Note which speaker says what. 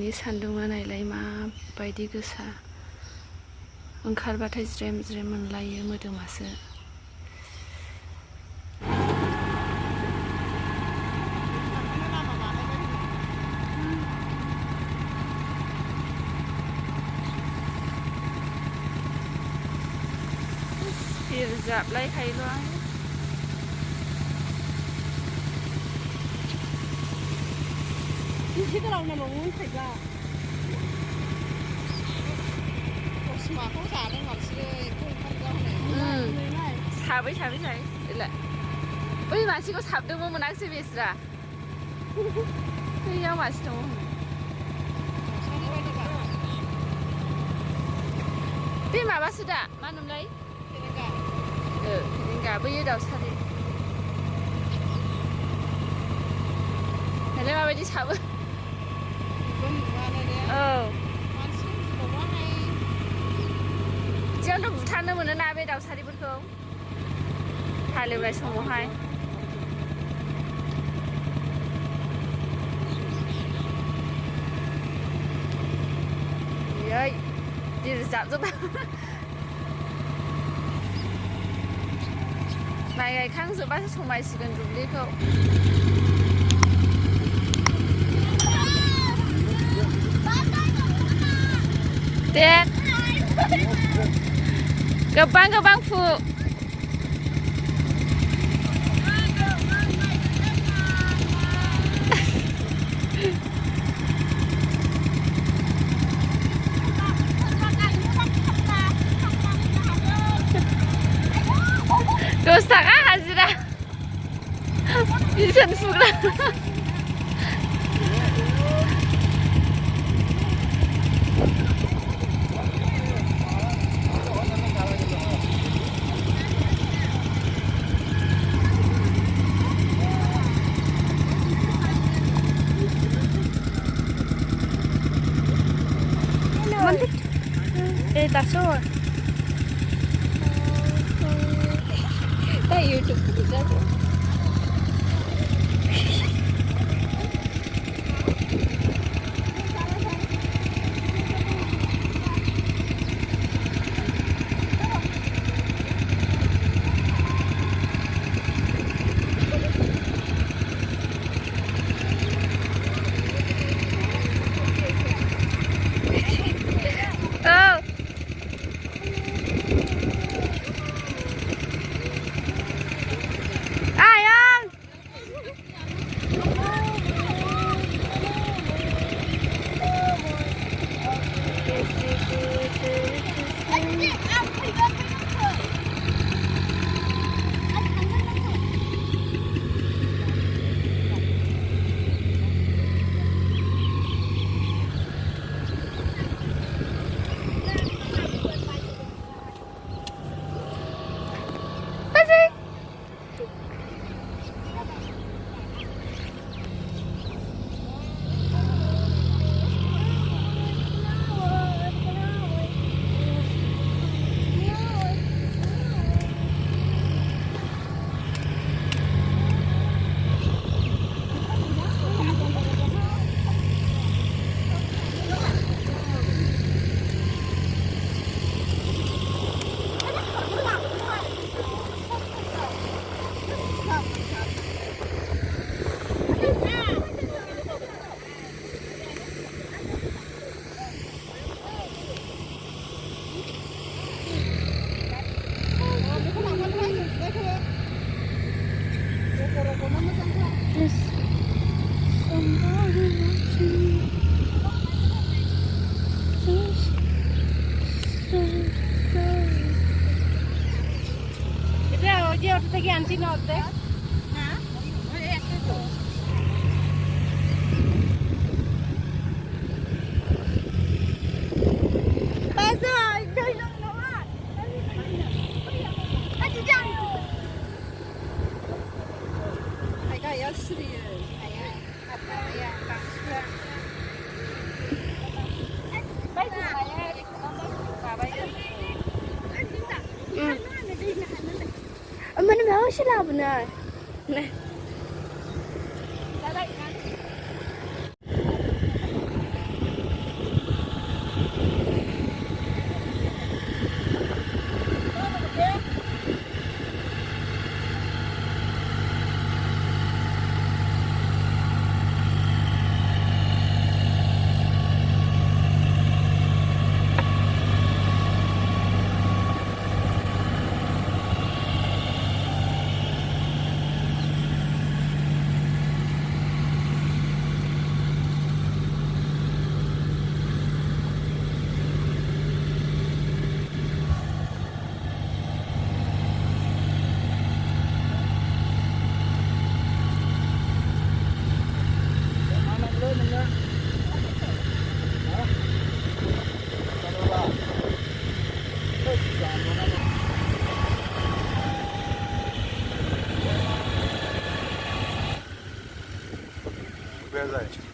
Speaker 1: साननि सान्दुङा नायलाय माबायदि गोसा ओंखारबाथाय ज्रेम ज्रेम मोनलायो मोदोमासो जाबलायखायोल' आं
Speaker 2: सिगाङावनो न'आवनो थायब्ला दसमाखौ जादों मानसिनो एम्फौ ओंखारग्रा
Speaker 1: साबै बै मानसिखौ साबदोंबो मोनाखिसै बेस्रा बैयाव मानसि दङ बे माबासो दा मा होनोमोनलाय फेरेंगा बैयो दाउसारि नालाय माबायदि साबो औ बिदियावनोथ' बुथारनो मोनोना बे दाउसारिफोरखौ हालेवनाय समावहाययै दिर जाबजोबा माइ गायखांजोबबासो समायसिगोन दुब्लिखौ दे गोबां फु दस थाखा हाजिरा बिसोर फुग्रा
Speaker 2: Taso.
Speaker 1: Tại YouTube của chúng ta.
Speaker 2: Lagi anti notte. Mana mau sih lah benar. Nah.
Speaker 3: যায়